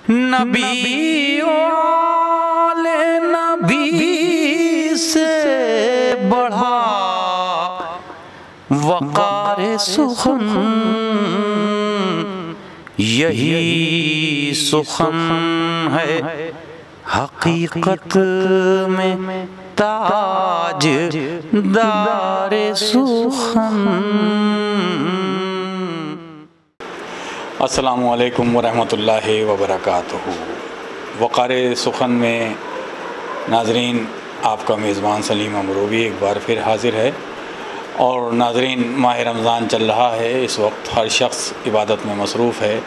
نبی والے نبی سے بڑھا وقار سخن، یہی سخن ہے حقیقت میں تاج دار سخن۔ السلام علیکم ورحمۃ اللہ وبرکاتہ۔ وقار سخن میں ناظرین، آپ کا میزبان سلیم امروی ایک بار پھر حاضر ہے۔ اور ناظرین، ماہ رمضان چل رہا ہے، اس وقت ہر شخص عبادت میں مصروف ہے،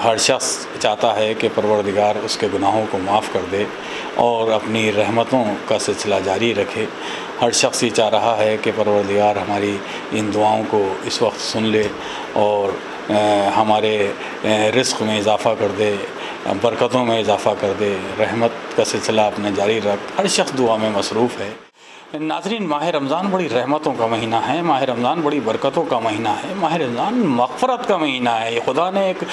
ہر شخص چاہتا ہے کہ پروردگار اس کے گناہوں کو معاف کر دے اور اپنی رحمتوں کا سلسلہ جاری رکھے۔ ہر شخص یہ چاہ رہا ہے کہ پروردگار ہماری ان دعاؤں کو اس وقت سن لے اور ہمارے رزق میں اضافہ کر دے، برکتوں میں اضافہ کر دے، رحمت کا سلسلہ اپنا جاری رکھ۔ ہر شخص دعا میں مصروف ہے۔ ناظرین، ماہ رمضان بڑی رحمتوں کا مہینہ ہے، ماہ رمضان بڑی برکتوں کا مہینہ ہے، ماہ رمضان مغفرت کا مہینہ ہے۔ یہ خدا نے ایک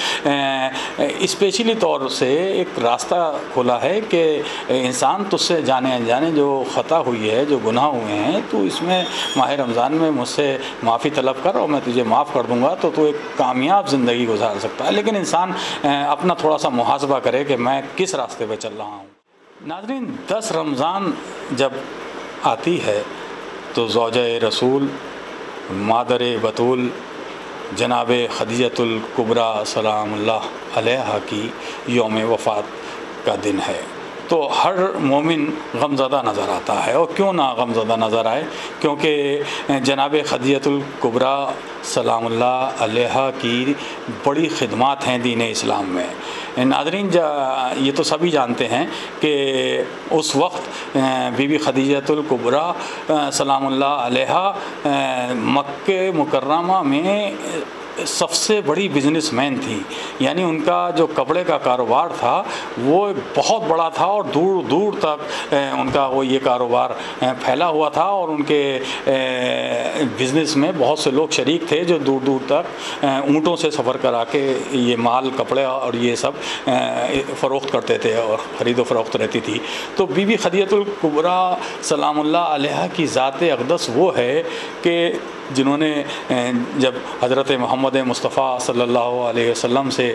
اسپیشلی طور سے ایک راستہ کھولا ہے کہ انسان تجھ سے جانے انجانے جو خطا ہوئی ہے، جو گناہ ہوئے ہیں، تو اس میں ماہ رمضان میں مجھ سے معافی طلب کر اور میں تجھے معاف کر دوں گا تو ایک کامیاب زندگی گزار سکتا ہے۔ لیکن انسان اپنا تھوڑا سا محاسبہ کرے کہ میں کس راستے پہ چل رہا ہوں۔ ناظرین، 10 رمضان جب آتی ہے تو زوجہ رسول، مادر بطول جناب خدیجۃ الکبریٰ سلام اللہ علیہا کی یوم وفات کا دن ہے۔ تو ہر مومن غمزدہ نظر آتا ہے، اور کیوں نہ غمزدہ نظر آئے، کیونکہ جناب خدیجۃ الکبریٰ سلام اللہ علیہا کی بڑی خدمات ہیں دین اسلام میں۔ ناظرین، یہ تو سبھی جانتے ہیں کہ اس وقت بی بی خدیجۃ الکبریٰ سلام اللہ علیہا مکہ مکرمہ میں سب سے بڑی بزنس مین تھی، یعنی ان کا جو کپڑے کا کاروبار تھا وہ بہت بڑا تھا اور دور دور تک ان کا وہ یہ کاروبار پھیلا ہوا تھا، اور ان کے بزنس میں بہت سے لوگ شریک تھے جو دور دور تک اونٹوں سے سفر کرا کے یہ مال، کپڑے اور یہ سب فروخت کرتے تھے اور خرید و فروخت رہتی تھی۔ تو بی بی خدیجۃ الکبریٰ سلام اللہ علیہا کی ذات اقدس وہ ہے کہ جنہوں نے جب حضرت محمد مصطفیٰ صلی اللہ علیہ وسلم سے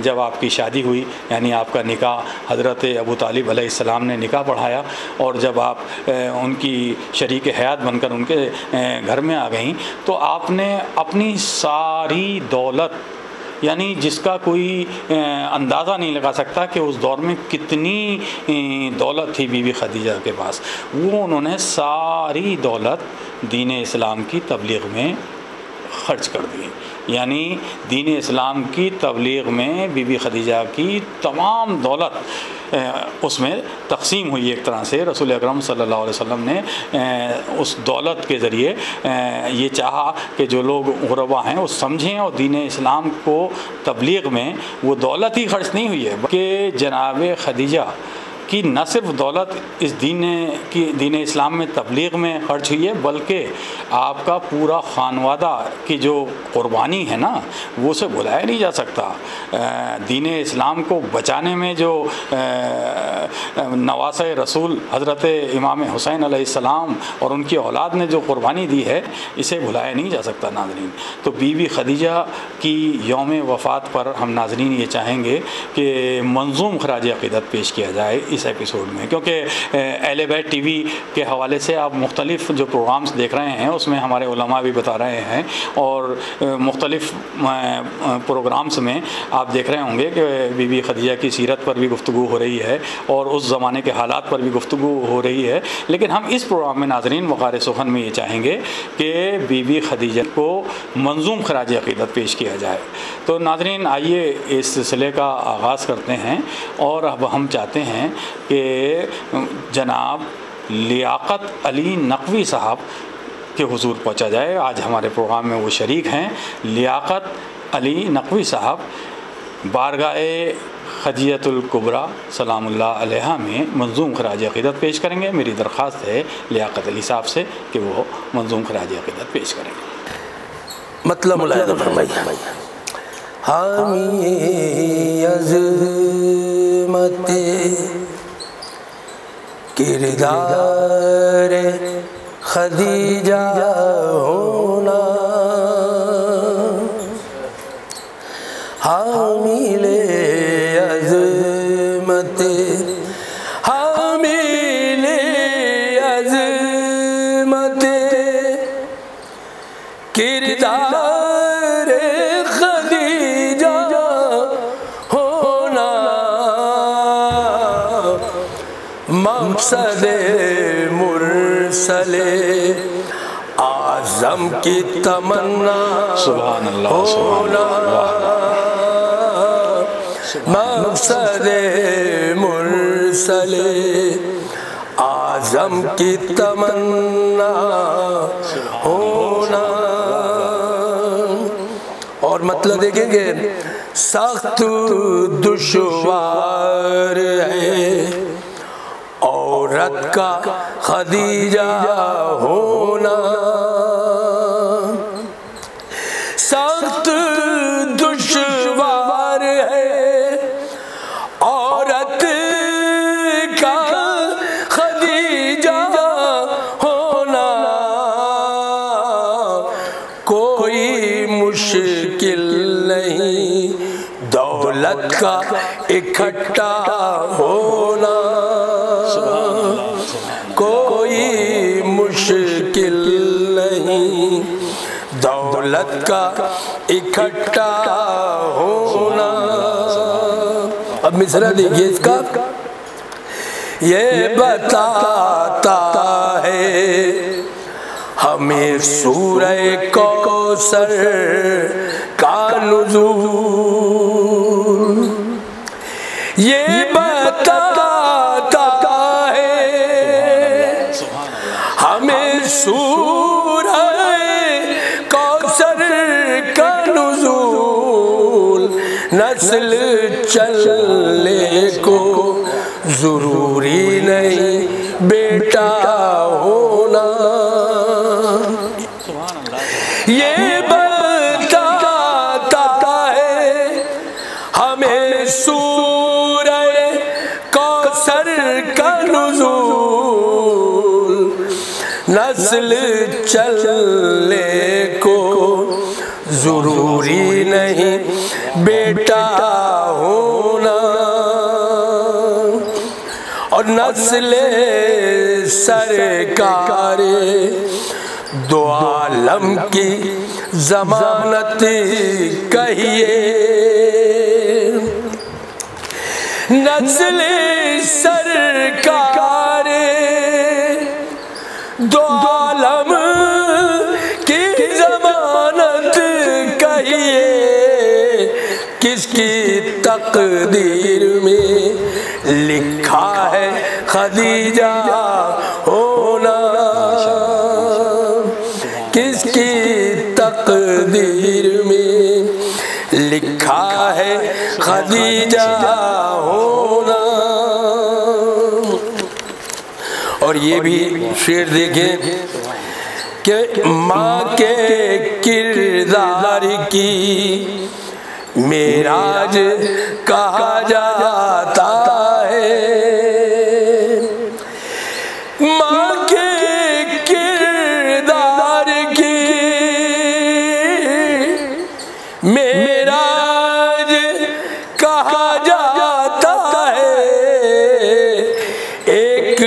جب آپ کی شادی ہوئی، یعنی آپ کا نکاح حضرت ابو طالب علیہ السلام نے نکاح پڑھایا، اور جب آپ ان کی شریک حیات بن کر ان کے گھر میں آ گئیں، تو آپ نے اپنی ساری دولت، یعنی جس کا کوئی اندازہ نہیں لگا سکتا کہ اس دور میں کتنی دولت تھی بی بی خدیجہ کے پاس، وہ انہوں نے ساری دولت دین اسلام کی تبلیغ میں خرچ کر دی۔ یعنی دین اسلام کی تبلیغ میں بی بی خدیجہ کی تمام دولت اس میں تقسیم ہوئی ایک طرح سے۔ رسول اکرم صلی اللہ علیہ وسلم نے اس دولت کے ذریعے یہ چاہا کہ جو لوگ غربا ہیں وہ سمجھیں، اور دین اسلام کو تبلیغ میں وہ دولت ہی خرچ نہیں ہوئی ہے بلکہ جناب خدیجہ کی نہ صرف دولت اس دین اسلام میں تبلیغ میں خرچ ہوئی ہے، بلکہ آپ کا پورا خانوادہ کی جو قربانی ہے نا، وہ اسے بھلایا نہیں جا سکتا۔ دین اسلام کو بچانے میں جو نواسہ رسول حضرت امام حسین علیہ السلام اور ان کی اولاد نے جو قربانی دی ہے، اسے بھلایا نہیں جا سکتا ناظرین۔ تو بی بی خدیجہ کی یوم وفات پر ہم ناظرین یہ چاہیں گے کہ منظوم خراج عقیدت پیش کیا جائے اس ایپیسوڈ میں، کیونکہ اہل بیت ٹی وی کے حوالے سے آپ مختلف جو پروگرامز دیکھ رہے ہیں اس میں ہمارے علماء بھی بتا رہے ہیں، اور مختلف پروگرامز میں آپ دیکھ رہے ہوں گے کہ بی بی خدیجہ کی سیرت پر بھی گفتگو ہو رہی ہے اور اس زمانے کے حالات پر بھی گفتگو ہو رہی ہے۔ لیکن ہم اس پروگرام میں ناظرین وقار سخن میں یہ چاہیں گے کہ بی بی خدیجہ کو منظوم خراج عقیدت پیش کیا جائے۔ تو ناظرین، آئیے اس سلسلے کا آغاز کرتے ہیں، اور اب ہم چاہتے ہیں کہ جناب لیاقت علی نقوی صاحب کے حضور پہنچا جائے۔ آج ہمارے پروگرام میں وہ شریک ہیں۔ لیاقت علی نقوی صاحب بارگاہ خدیجۃ الکبریٰ سلام اللہ علیہا میں منظوم خراج عقیدت پیش کریں گے۔ میری درخواست ہے لیاقت علی صاحب سے کہ وہ منظوم خراج عقیدت پیش کریں گے۔ مطلب ملاحظہ فرمائیے۔ حامی کردار خدیجہ ہونا، حامل عظمت، حامل عظمت کردار خدیجہ ہونا، مقصد مرسل اعظم کی تمنا سبحان اللہ ہونا، مقصد مرسل اعظم کی تمنا ہونا۔ اور مطلب دیکھیں گے، سخت دشوار ہے عورت کا خدیجہ ہونا، سخت دشوار ہے عورت کا خدیجہ ہونا، کوئی مشکل نہیں دولت کا اکٹھا ہونا، کوئی مشکل نہیں دولت کا اکٹھا ہونا۔ اب مصرع دیکھیے اس کا، یہ بتاتا ہے ہمیں سورہ کوثر کا نزول، یہ بتاتا ہے ہمیں سورہ کوثر کا نزول، نسل چلنے کو ضروری نہیں بیٹا ہونا، یہ بتاتا ہے ہمیں سورہ کوثر کا نزول، نسل چلنے کو ضروری نہیں بیٹا ہونا، اور نسل سرکار دو عالم کی ضمانت کہیے، نسل سرکار دو عالم کی ضمانت کہیے، کس کی تقدیر میں لکھا ہے خدیجہ ہونا، کس کی تقدیر میں لکھا ہے خدیجہ ہونا۔ اور یہ بھی شعر دیکھیں کہ ماں کے کردار کی معراج کہا جاتا ہے، ماں کے کردار کی معراج کہا جاتا ہے، ایک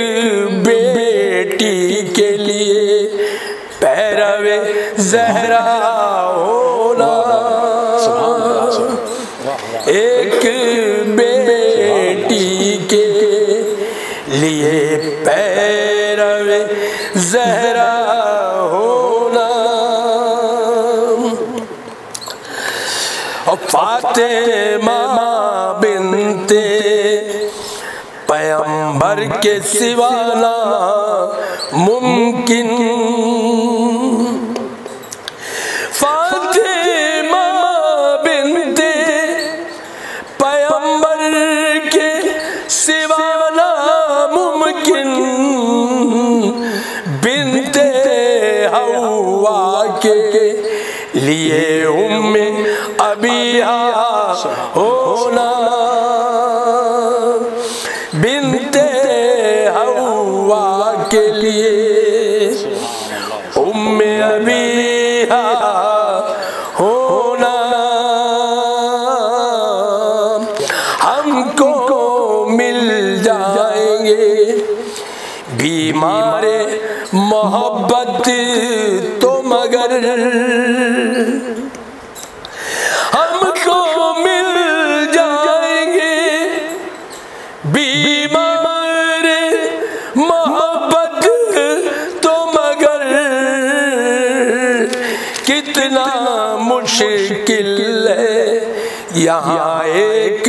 بیٹی کے لیے پیرو زہرا ہونا، ایک بیٹی کے لیے پیرو زہرا ہونا، اور فاطمہ بنت پیغمبر کے سوا ناممکن، فاطمہ بنت پیغمبر کے سوا ناممکن، بنت حوا کے لیے ام ابیہا ہونا، بنت حوا ہم کو مل جائیں گے، بیمار محبت تو مگر ہم کو مل جائیں گے، بیمار محبت تو مگر کتنا مشکل ہے یہاں ایک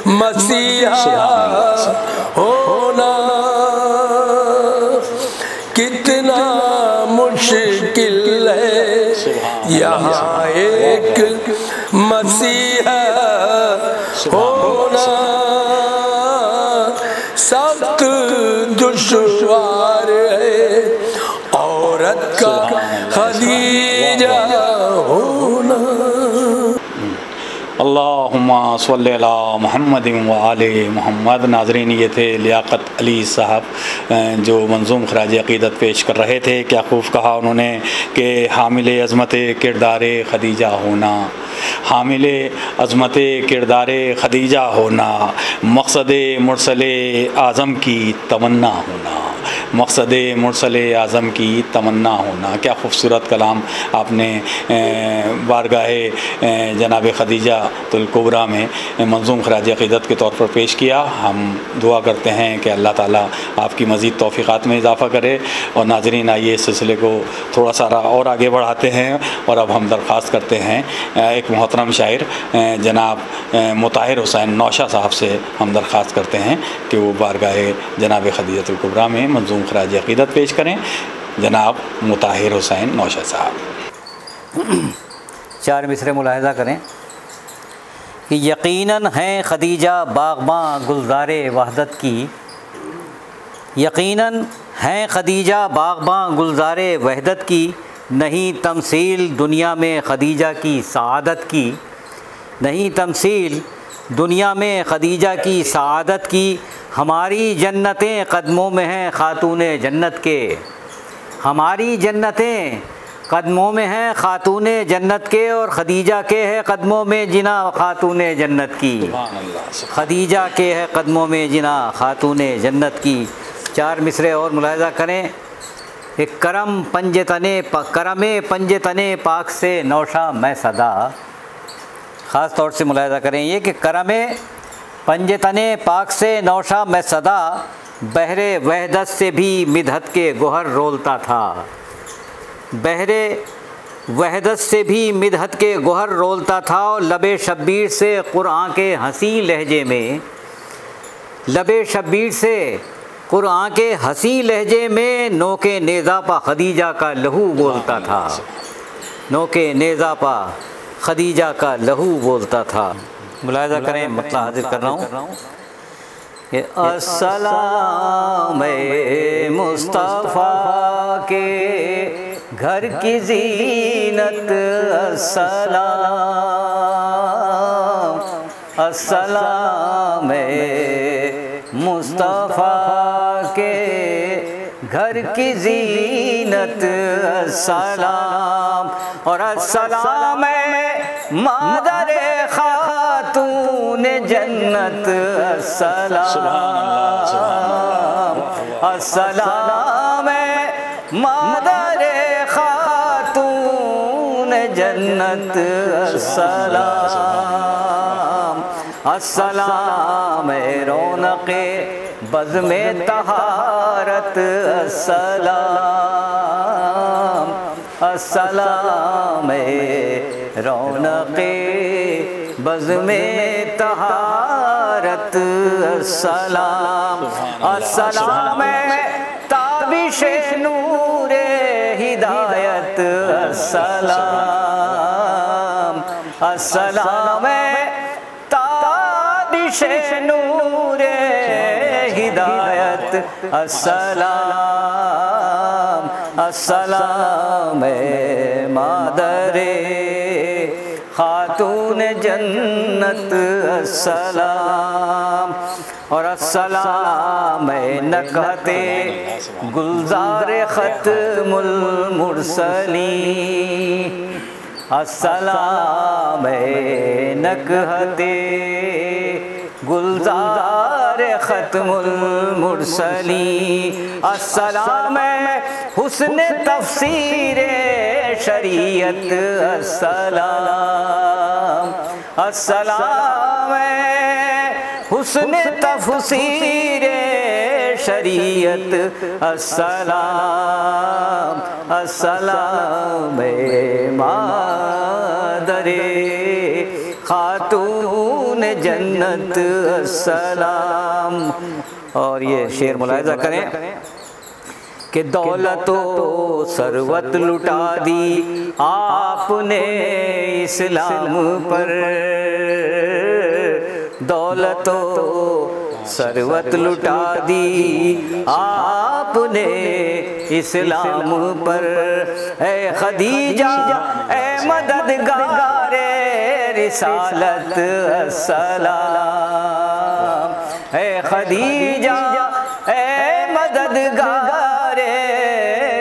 مسیحا ہونا، کتنا مشکل ہے یہاں ایک مسیحا ہونا، سخت دشوار ہے عورت کا خدیجہ ہونا۔ اللہم صلی علی محمد و آل محمد۔ ناظرین، یہ تھے لیاقت علی صاحب جو منظوم خراج عقیدت پیش کر رہے تھے۔ کیا خوب کہا انہوں نے کہ حامل عظمت کردار خدیجہ ہونا، حامل عظمت کردار خدیجہ ہونا، مقصد مرسل اعظم کی تمنا ہونا، مقصد مرسل اعظم کی تمنا ہونا۔ کیا خوبصورت کلام آپ نے بارگاہ جناب خدیجہ الکبریٰ میں منظوم خراج عقیدت کے طور پر پیش کیا۔ ہم دعا کرتے ہیں کہ اللہ تعالیٰ آپ کی مزید توفیقات میں اضافہ کرے۔ اور ناظرین، آئیے اس سلسلے کو تھوڑا سا اور آگے بڑھاتے ہیں، اور اب ہم درخواست کرتے ہیں ایک محترم شاعر جناب مطہر حسین نوشہ صاحب سے ہم درخواست کرتے ہیں کہ وہ بارگاہ جناب خدیجہ الکبریٰ میں منظوم خراج عقیدت پیش کریں۔ جناب مطہر حسین نوشہ صاحب۔ 4 مصرے ملاحظہ کریں کہ یقیناً ہیں خدیجہ باغباں گلزار وحدت کی، یقیناً ہیں خدیجہ باغباں گلزار وحدت کی، نہیں تمثیل دنیا میں خدیجہ کی سعادت کی، نہیں تمثیل دنیا میں خدیجہ کی سعادت کی، ہماری جنتیں قدموں میں ہیں خاتون جنت کے، ہماری جنتیں قدموں میں ہیں خاتون جنت کے، اور خدیجہ کے ہے قدموں میں جنا خاتون جنت کی، خدیجہ کے ہے قدموں میں جنا خاتون جنت کی۔ 4 مصرے اور ملاحظہ کریں۔ ایک کرم پنج تنے پاک سے نوشہ میں صدا، خاص طور سے ملاحظہ کریں یہ کہ کرم پنج تنے پاک سے نوشہ میں صدا، بحر وحدت سے بھی مدحت کے گوہر رولتا تھا، بحر وحدت سے بھی مدحت کے گوہر رولتا تھا، اور لب شبیر سے قرآن کے حسین لہجے میں، لب شبیر سے قرآن کے حسین لہجے میں نوک نیزہ پا خدیجہ کا لہو بولتا تھا، نوک نیزہ پا خدیجہ کا لہو بولتا تھا۔ ملاحظہ کریں، مطلب حاضر کر رہا ہوں کہ السلام مصطفیٰ کے گھر کی زینت، السلام السلام مصطفیٰ کے گھر کی زینت، السلام اور السلام مادر خاتون جنت، السلام السلام مادر خاتون جنت، السلام السلام رونق بزم طہارت، السلام السلام رونق بزم طہارت، السلام السلام تابش نور ہدایت، السلام السلام تابش نور ہدایت، السلام السلام مادر خاتون جنت، السلام اور السلام نکہت گلزار ختم المرسلین، السلام نکہت گلزار ختم المرسلین، السلام حسن تفسیر شریعت، السلام السلام حسن تفسیر شریعت، السلام السلام مادر خاتون جنت، السلام۔ اور یہ شعر ملاحظہ کریں کہ دولت و ثروت لٹا دی آپ نے اسلام پر، دولت و ثروت لٹا دی آپ نے اسلام پر، اے خدیجہ اے مددگار رسالت، السلام، اے خدیجہ اے مددگار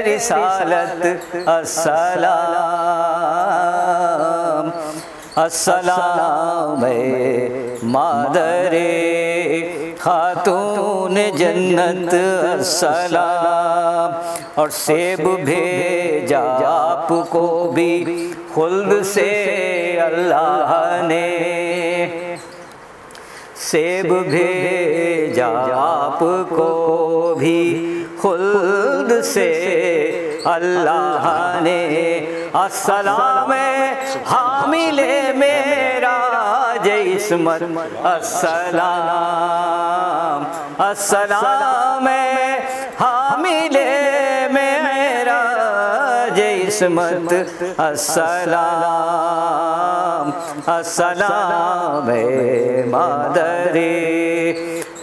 رسالت، السلام السلام مادر خاتون جنت، السلام۔ اور سیب بھیجا آپ کو بھی خلد سے اللہ نے، سیب بھیجا آپ کو بھی خلد سے اللہ نے، السلام حامل معراج عصمت، السلام السلام حامل معراج عصمت، السلام السلام مادر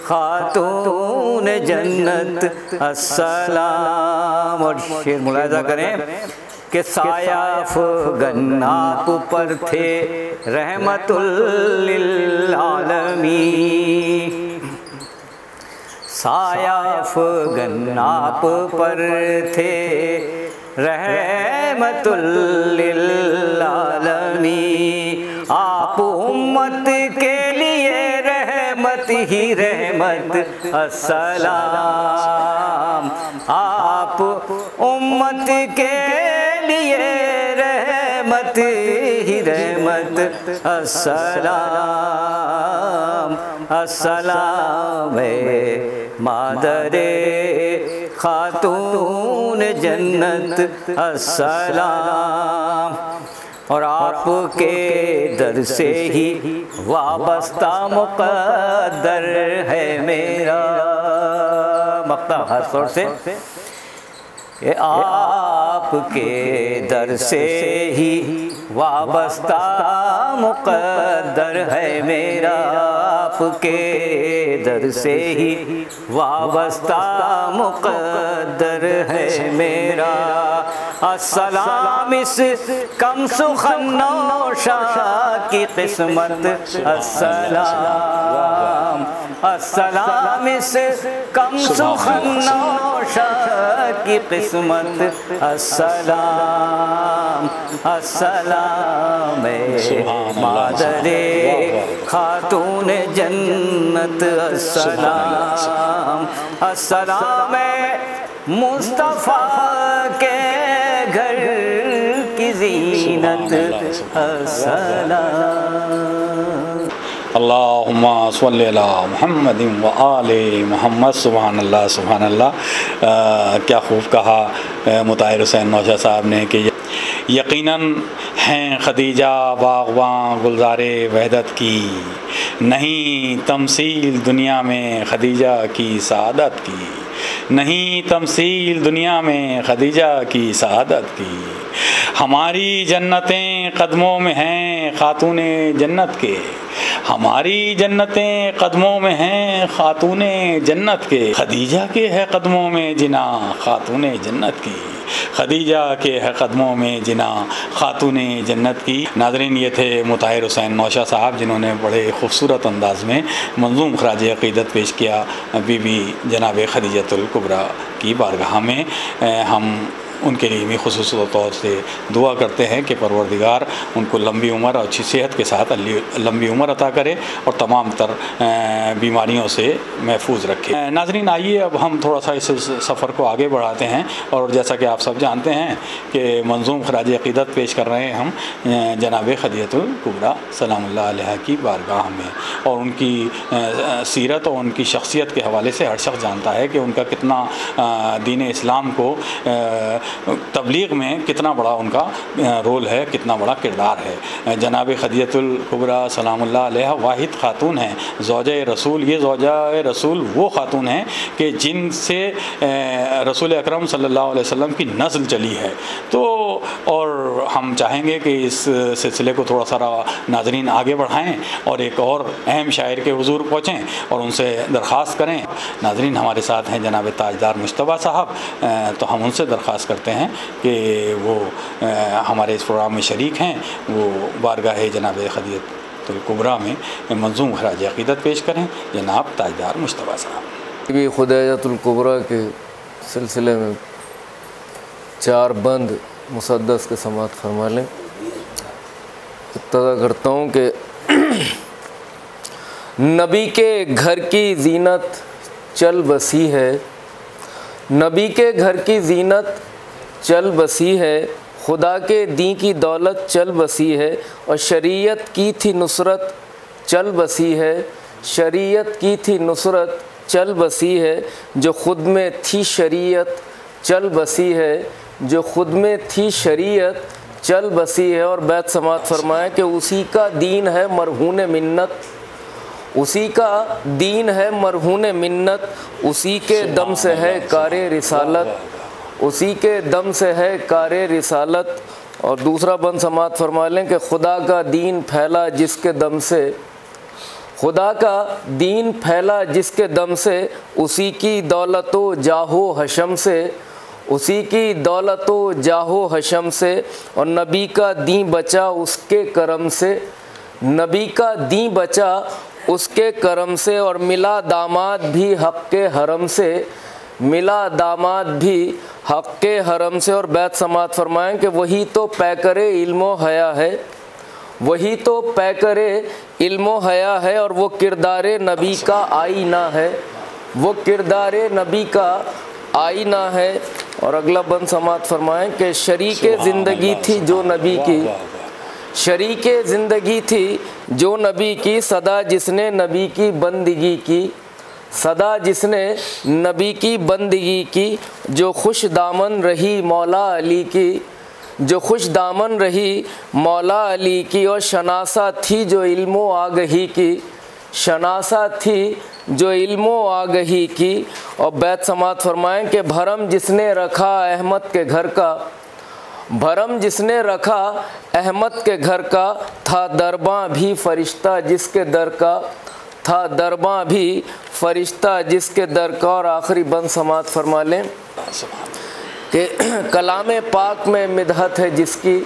خاتون جنت، السلام۔ اور شعر ملاحظہ کریں کہ سایہ افغن آپ پر تھے رحمت للعالمین، سایہ افغن آپ پر تھے رحمت للعالمین، آپ امت کے لیے رحمت ہی رحمت، السلام، آپ امت کے لیے رحمت ہی رحمت، السلام السلام مادر خاتون جنت، السلام۔ اور آپ کے در سے ہی وابستہ مقدر ہے میرا، مقطع ہر طور سے کہ آپ کے در سے ہی وابستہ مقدر ہے میرا، آپ کے در سے ہی وابستہ مقدر ہے میرا، السلام اس کم سخن نوشا کی قسمت، السلام السلام اس کم سخن نوشا کی قسمت، السلام السلام مادر خاتون جنت، السلام السلام مصطفیٰ کے گھر کی زینت، السلام۔ اللہم صلی علی محمد و آل محمد، سبحان اللہ سبحان اللہ۔ کیا خوب کہا مطہر حسین نوشہ صاحب نے کہ یقیناً ہیں خدیجہ باغباں گلزار وحدت کی، نہیں تمثیل دنیا میں خدیجہ کی سعادت کی، نہیں تمثیل دنیا میں خدیجہ کی سعادت کی، ہماری جنتیں قدموں میں ہیں خاتون جنت کے، ہماری جنتیں قدموں میں ہیں خاتون جنت کے، خدیجہ کے ہے قدموں میں جنا خاتون جنت کی، خدیجہ کے ہے قدموں میں جنا خاتون جنت کی۔ ناظرین، یہ تھے مطہر حسین نوشہ صاحب جنہوں نے بڑے خوبصورت انداز میں منظوم خراج عقیدت پیش کیا بی بی جناب خدیجۃ الکبریٰ کی بارگاہ میں۔ ہم ان کے لیے بھی خصوصی طور سے دعا کرتے ہیں کہ پروردگار ان کو لمبی عمر اور اچھی صحت کے ساتھ لمبی عمر عطا کرے اور تمام تر بیماریوں سے محفوظ رکھے۔ ناظرین، آئیے اب ہم تھوڑا سا اس سفر کو آگے بڑھاتے ہیں، اور جیسا کہ آپ سب جانتے ہیں کہ منظوم خراج عقیدت پیش کر رہے ہیں ہم جناب خدیجۃ الکبریٰ سلام اللہ علیہ کی بارگاہ میں، اور ان کی سیرت اور ان کی شخصیت کے حوالے سے ہر شخص جانتا ہے کہ ان کا کتنا دین اسلام کو تبلیغ میں کتنا بڑا ان کا رول ہے، کتنا بڑا کردار ہے۔ جناب خدیجۃ الکبریٰ سلام اللہ علیہ واحد خاتون ہیں، زوجہ رسول۔ یہ زوجہ رسول وہ خاتون ہیں کہ جن سے رسول اکرم صلی اللہ علیہ وسلم کی نسل چلی ہے۔ تو اور ہم چاہیں گے کہ اس سلسلے کو تھوڑا سا ناظرین آگے بڑھائیں اور ایک اور اہم شاعر کے حضور پہنچیں اور ان سے درخواست کریں۔ ناظرین، ہمارے ساتھ ہیں جناب تاجدار مجتبیٰ صاحب، تو ہم ان سے درخواست کرتے ہیں کہ وہ ہمارے اس پروگرام میں شریک ہیں، وہ بارگاہ جناب خدیجۃ الکبریٰ میں منظوم خراج عقیدت پیش کریں۔ جناب تاجدار مجتبیٰ صاحب۔ خدیجۃ الکبریٰ کے سلسلے میں 4 بند مسدس کے سماعت فرما لیں۔ ابتدا کرتا ہوں کہ نبی کے گھر کی زینت چل بسی ہے، نبی کے گھر کی زینت چل بسی ہے، خدا کے دین کی دولت چل بسی ہے، اور شریعت کی تھی نصرت چل بسی ہے، شریعت کی تھی نصرت چل بسی ہے، جو خود میں تھی شریعت چل بسی ہے، جو خود میں تھی شریعت چل بسی ہے۔ اور بیت سماعت فرمائے کہ اسی کا دین ہے مرہون منت، اسی کا دین ہے مرہون منت، اسی کے دم سے ہے کار رسالت، اسی کے دم سے ہے کار رسالت۔ اور دوسرا بند سماعت فرما لیں کہ خدا کا دین پھیلا جس کے دم سے، خدا کا دین پھیلا جس کے دم سے، اسی کی دولت و جاہ و حشم سے، اسی کی دولت و جاہ و حشم سے، اور نبی کا دین بچا اس کے کرم سے، نبی کا دین بچا اس کے کرم سے، اور ملا داماد بھی حق کے حرم سے، ملا داماد بھی حق کے حرم سے۔ اور بیت سماعت فرمائیں کہ وہی تو پیکر علم و حیا ہے، وہی تو پیکر علم و حیا ہے، اور وہ کردار نبی کا آئینہ ہے، وہ کردار نبی کا آئینہ ہے۔ اور اگلا بند سماعت فرمائیں کہ شریک زندگی تھی جو نبی کی، شریک زندگی تھی جو نبی کی، صدا جس نے نبی کی بندگی کی، صدا جس نے نبی کی بندگی کی، جو خوش دامن رہی مولا علی کی، جو خوش دامن رہی مولا علی کی، اور شناسہ تھی جو علم و آگہی کی، شناسہ تھی جو علم و آگہی کی۔ اور بیت سماعت فرمائیں کہ بھرم جس نے رکھا احمد کے گھر کا، بھرم جس نے رکھا احمد کے گھر کا، تھا درباں بھی فرشتہ جس کے در کا، تھا درباں بھی فرشتہ جس کے در کا۔ اور آخری بند سماعت فرما لیں کہ کلام پاک میں مدحت ہے جس کی،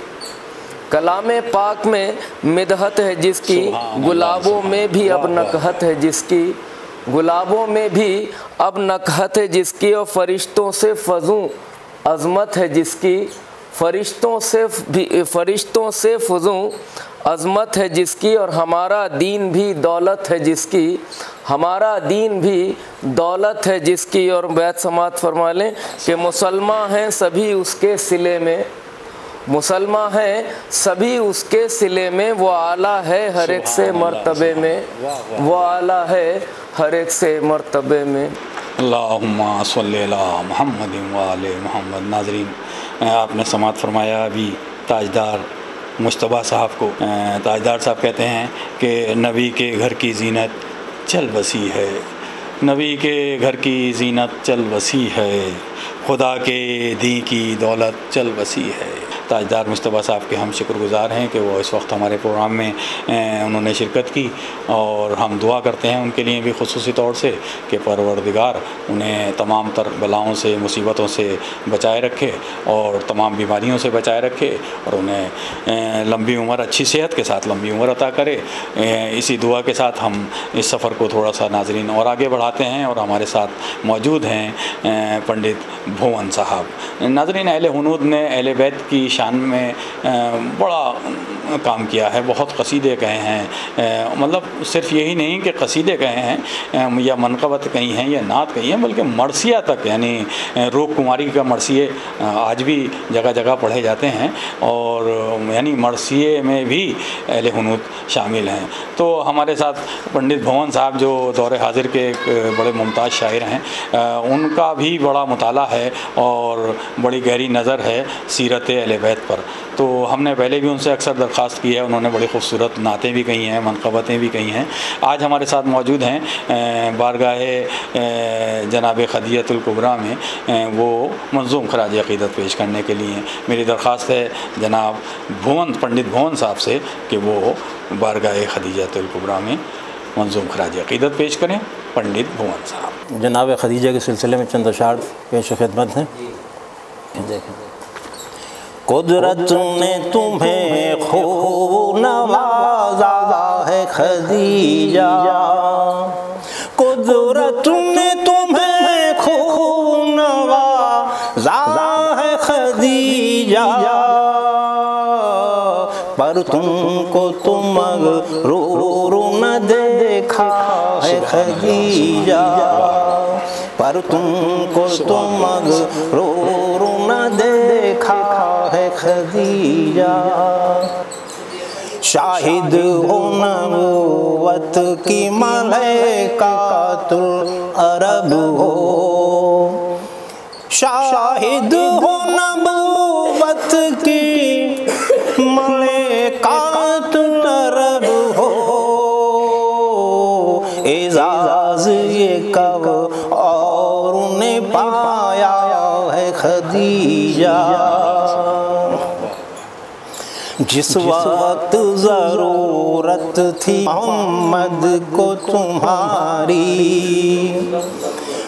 کلام پاک میں مدحت ہے جس کی، گلابوں میں بھی اب نکہت ہے جس کی، گلابوں میں بھی اب نکہت ہے جس کی، اور فرشتوں سے فزوں عظمت ہے جس کی، فرشتوں سے فزوں عظمت ہے جس کی، اور ہمارا دین بھی دولت ہے جس کی، ہمارا دین بھی دولت ہے جس کی۔ اور بیت سماعت فرما لیں کہ مسلمان ہیں سبھی اس کے صلے میں، مسلمان ہیں سبھی اس کے صلے میں، وہ اعلیٰ ہے ہر ایک سے مرتبے میں، وہ اعلیٰ ہے ہر ایک سے مرتبے میں۔ اللہم صلی علی محمد وآل محمد۔ ناظرین، آپ نے سماعت فرمایا ابھی تاجدار مجتبیٰ صاحب کو۔ تاجدار صاحب کہتے ہیں کہ نبی کے گھر کی زینت چل بسی ہے، نبی کے گھر کی زینت چل بسی ہے، خدا کے دین کی دولت چل بسی ہے۔ تاجدار مصطفیٰ صاحب کے ہم شکر گزار ہیں کہ وہ اس وقت ہمارے پروگرام میں انہوں نے شرکت کی، اور ہم دعا کرتے ہیں ان کے لیے بھی خصوصی طور سے کہ پروردگار انہیں تمام تر بلاؤں سے، مصیبتوں سے بچائے رکھے اور تمام بیماریوں سے بچائے رکھے، اور انہیں لمبی عمر، اچھی صحت کے ساتھ لمبی عمر عطا کرے۔ اسی دعا کے ساتھ ہم اس سفر کو تھوڑا سا ناظرین اور آگے بڑھاتے ہیں، اور ہمارے ساتھ موجود ہیں پنڈت بھون صاحب۔ ناظرین، اہل ہنود نے اہل بیت کی شان میں بڑا کام کیا ہے، بہت قصیدے کہے ہیں، مطلب صرف یہی نہیں کہ قصیدے کہے ہیں یا منقبت کہی ہیں یا نعت کہی ہیں، بلکہ مرثیہ تک، یعنی روپ کماری کا مرثیے آج بھی جگہ جگہ پڑھے جاتے ہیں، اور یعنی مرثیے میں بھی اہل ہنود شامل ہیں۔ تو ہمارے ساتھ پنڈت بھون صاحب جو دور حاضر کے ایک بڑے ممتاز شاعر ہیں، ان کا بھی بڑا مطالعہ ہے اور بڑی گہری نظر ہے سیرت اہل بیت پر۔ تو ہم نے پہلے بھی ان سے اکثر درخواست کی ہے، انہوں نے بڑی خوبصورت نعتیں بھی کہی ہیں، منقبتیں بھی کہی ہیں۔ آج ہمارے ساتھ موجود ہیں بارگاہ جناب خدیجۃ الکبریٰ میں وہ منظوم خراج عقیدت پیش کرنے کے لیے۔ میری درخواست ہے جناب پنڈت بھون صاحب سے کہ وہ بارگاہ خدیجۃ الکبریٰ میں منظوم خراج عقیدت پیش کریں۔ پنڈت بھون صاحب۔ جناب خدیجہ کے سلسلے میں چند اشعار پیش خدمت ہیں۔ قدرت نے تمہیں خوب نوازا ہے خدیجہ، قدرت نے تمہیں خوب نوازا ہے خدیجہ، پر تم کو تو مغرور نہ دیکھا ہے خدیجہ، پر تم کو تو مغرور نہ دیکھا ہے خدیجہ، شاہد ہو نبوت کی ملائکۃ العرب ہو، شاہد ہو نبوت کی ملائکۃ العرب ہو، اعزاز یہ کب اور نے پایا ہے خدیجہ، جس وقت ضرورت تھی محمد کو تمہاری،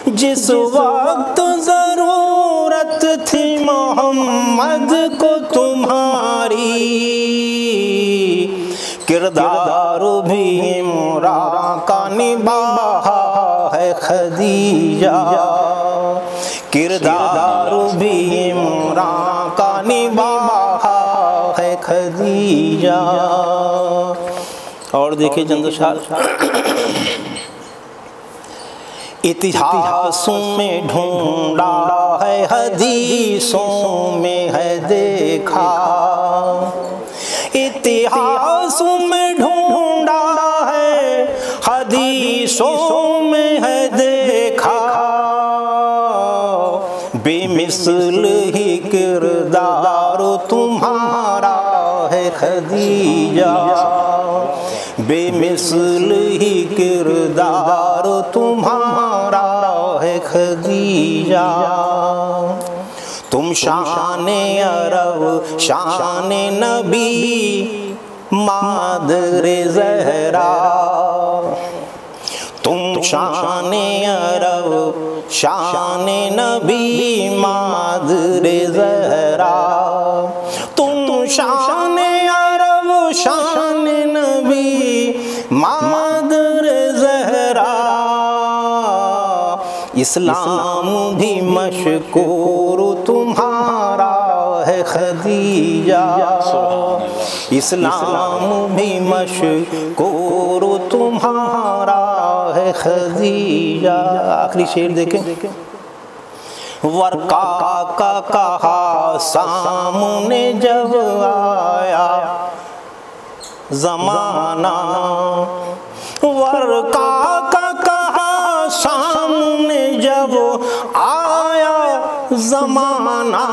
جس وقت ضرورت تھی محمد کو تمہاری، کردار بھی عمران کا نبھایا ہے خدیجہ، کردار بھی عمران کا نبھایا ہے خدیجہ۔ اور دیکھیں چند اشعار۔ اتہاسوں میں ڈھونڈا ہے، حدیثوں میں ہے دیکھا، اتہاسوں میں ڈھونڈا ہے، حدیثوں میں ہے دیکھا، بے مثل ہی کردار تمہارا ہے خدیجہ، بے مثل ہی کردار تمہارا ہے خدیجہ، تم شان عرب شان نبی مادر زہرا، تم شان عرب شان نبی مادر زہرا، تم شان عرب شان نبی مادر زہرا، اسلام بھی مشکور تمہارا ہے خدیجہ، اسلام بھی مشکور تمہارا ہے خدیجہ۔ آخری شعر دیکھیں۔ ورقا کا کہا سامنے جب آیا زمانہ، ورقا کا کہا سامنے جب آیا زمانہ،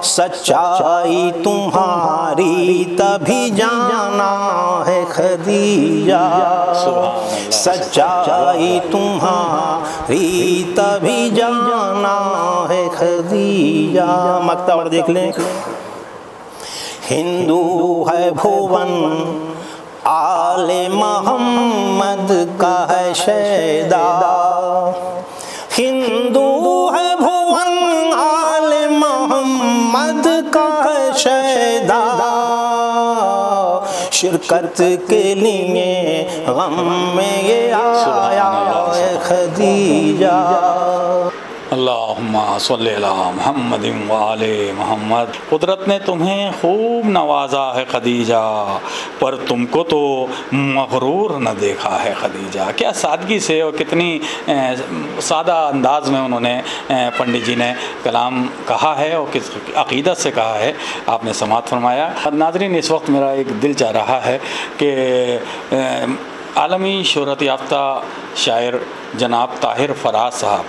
سچائی تمہاری تبھی جانا ہے خدیجہ، سچائی تمہاری تبھی جانا ہے خدیجہ۔ مقطع اور دیکھ لیں، ہندو ہے بھون آل محمد کا ہے شیدا، ہندو ہے بھون آل محمد کا ہے شیدا، شرکت کے لیے غم میں یہ آیا ہے خدیجہ۔ اللہم صلی علی محمد وآل محمد۔ قدرت نے تمہیں خوب نوازا ہے خدیجہ، پر تم کو تو مغرور نہ دیکھا ہے خدیجہ۔ کیا سادگی سے اور کتنی سادہ انداز میں انہوں نے پنڈت جی نے کلام کہا ہے اور کس عقیدت سے کہا ہے، آپ نے سماعت فرمایا۔ ناظرین، اس وقت میرا ایک دل چاہ رہا ہے کہ عالمی شہرت یافتہ شاعر جناب طاہر فراز صاحب،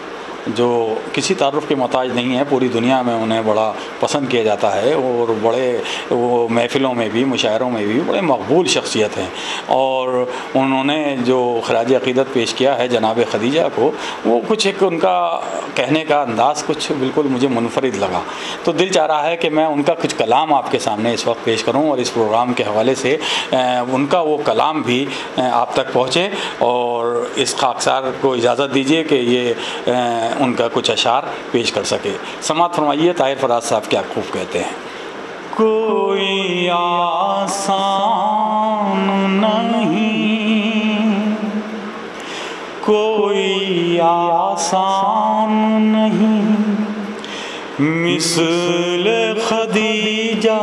جو کسی تعارف کے محتاج نہیں ہے، پوری دنیا میں انہیں بڑا پسند کیا جاتا ہے اور بڑے وہ محفلوں میں بھی مشاعروں میں بھی بڑے مقبول شخصیت ہیں، اور انہوں نے جو خراج عقیدت پیش کیا ہے جناب خدیجہ کو، وہ کچھ ایک ان کا کہنے کا انداز کچھ بالکل مجھے منفرد لگا، تو دل چاہ رہا ہے کہ میں ان کا کچھ کلام آپ کے سامنے اس وقت پیش کروں اور اس پروگرام کے حوالے سے ان کا وہ کلام بھی آپ تک پہنچے، اور اس خاکسار کو اجازت دیجیے کہ یہ ان کا کچھ اشعار پیش کر سکے۔ سماعت فرمائیے طاہر فراز صاحب کیا خوب کہتے ہیں۔ کوئی آسان نہیں، کوئی آسان نہیں، مثل خدیجہ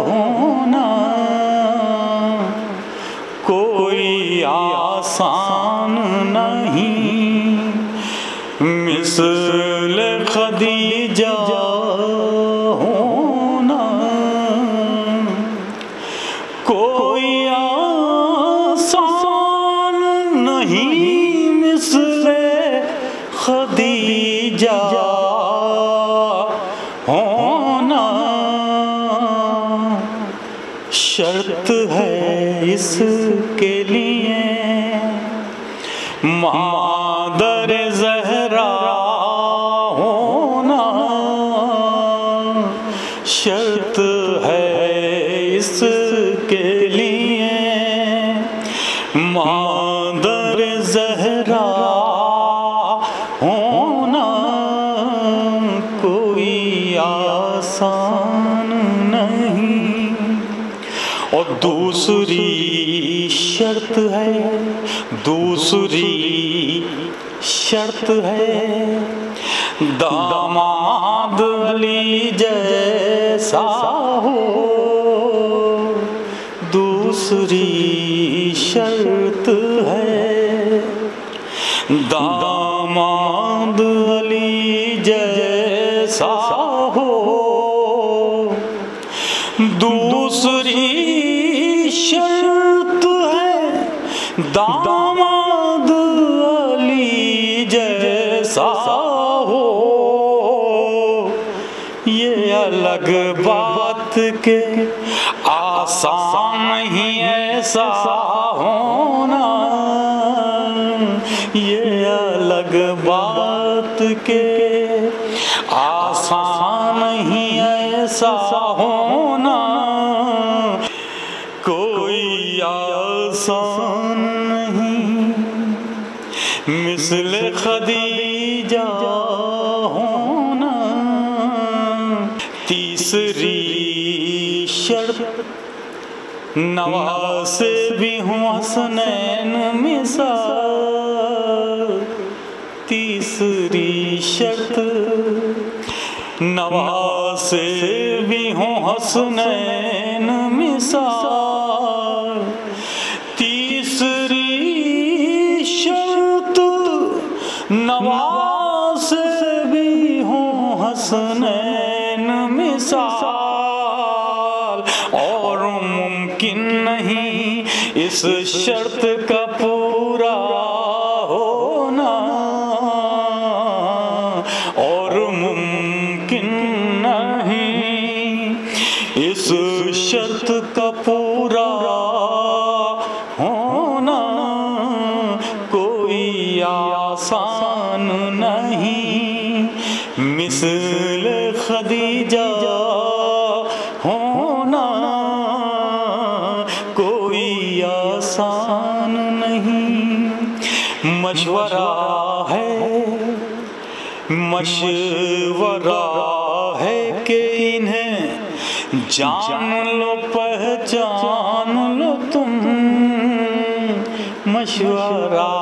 ہونا، کوئی آسان نہیں، مثل خدیجہ ہونا، کوئی آسان نہیں، مثل خدیجہ ہونا، شرط ہے اس کے لیے مادر زہرا ہونا، شرط ہے اس کے لیے مادر زہرا ہونا، کوئی آسان نہیں۔ اور دوسری شرط ہے، دوسری شرط ہے، داماد علی جیسا ہو، دوسری شرط ہے، داماد علی جیسا ہو، دوسری شرط ہے، داماد علی جیسا ہو، یہ الگ بات کہ آسان نہیں ایسا ہونا، یہ الگ بات کہ آسان نہیں ایسا ہونا، کوئی آسان نہیں، مثل خدیجہ ہونا، تیسری شرط نواسے بھی ہوں حسنین مثال، تیسری شرط نواسے بھی ہوں حسنین مثال، تیسری شرط نواسے بھی ہوں حسنین مثال، اور ممکن نہیں اس شرط کا پورا ہونا، اور ممکن نہیں آسان نہیں، مثل خدیجہ ہونا کوئی آسان نہیں۔ مشورہ ہے کہ انہیں جان لو پہچان لو تم، مشورہ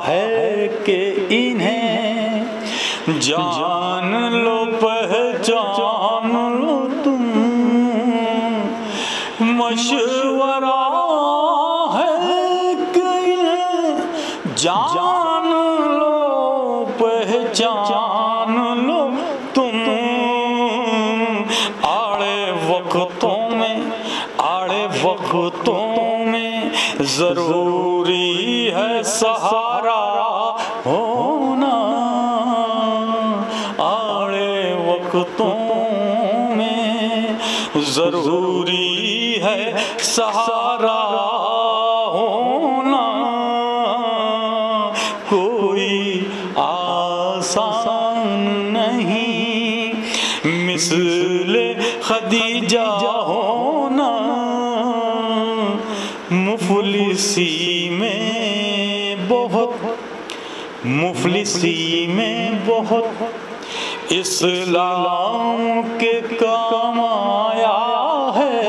ہے کہ انہیں جان لو پہچان لو تم، مشورہ ہے کہ انہیں جان لو پہچان لو تم، وقتوں میں ضروری ہے سہارا ہونا، آڑے وقتوں میں ضروری ہے سہارا ہونا، کوئی آسان نہیں، مثل خدیجہ ہونا، مفلسی میں بہت اسلام کے کام آیا ہے،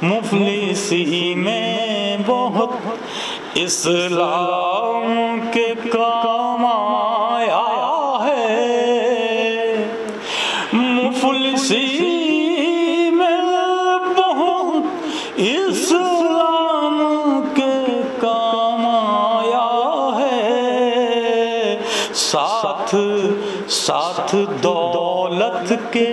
مفلسی میں بہت اسلام کے کام آیا ہے، مفلسی میں بہت اسلام کے کام آیا ہے، ساتھ دولت کے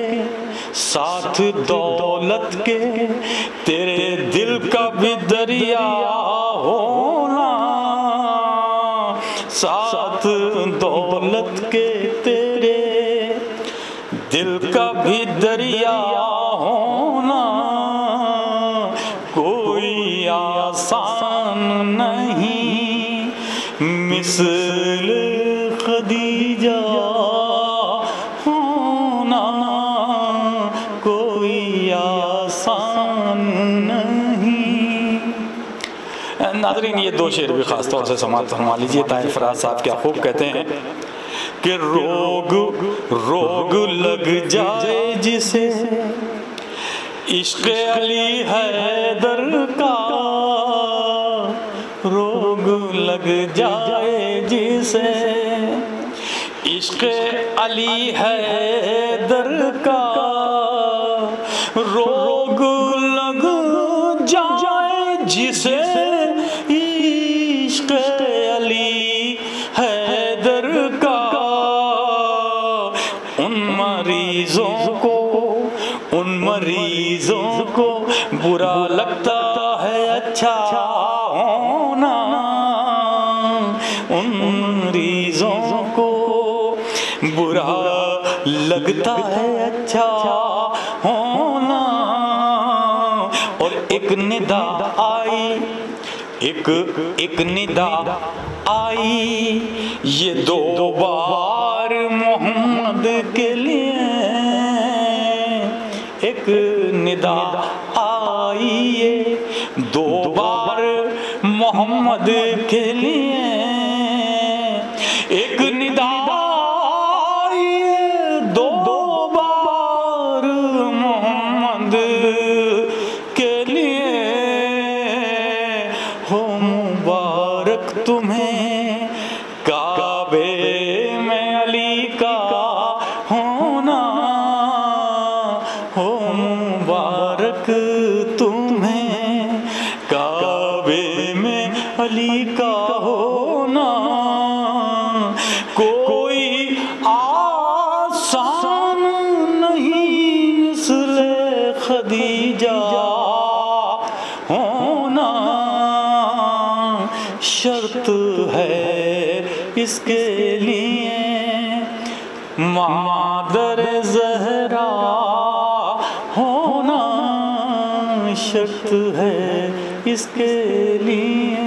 تیرے دل کا بھی دریا ہونا، ساتھ دولت کے تیرے دل کا بھی دریا ہونا، کوئی آسان نہیں، مثل خدیجہ ہونا کوئی آسان نہیں۔ ناظرین یہ دو شعر بھی خاص طور سے سماعت فرما لیجیے۔ طاہر فراز صاحب کیا خوب کہتے ہیں کہ روگ لگ جائے جسے عشق علی حیدر کا، روگ لگ جائے جسے عشق علی حیدر کا، روگ لگ جائے جسے عشق علی حیدر کا، ان مریضوں کو برا لگتا ہے اچھا ہونا، ان مریضوں کو برا لگتا ہے اچھا ہونا، اور ایک ندا آئی یہ دو بار محمد کے لیے، ایک ندا آئی یہ دو بار محمد کے لیے، ایک ندا آئی دو بار محمد کے لیے، ہو مبارک تمہیں کعبے میں علی کا ہونا، ہو مبارک تمہیں کعبے میں علی کا ہونا، کوئی آسان نہیں مثل خدیجہ ہونا، شرط ہے اس کے لیے مادر زہرا ہونا، شرط ہے اس کے لیے۔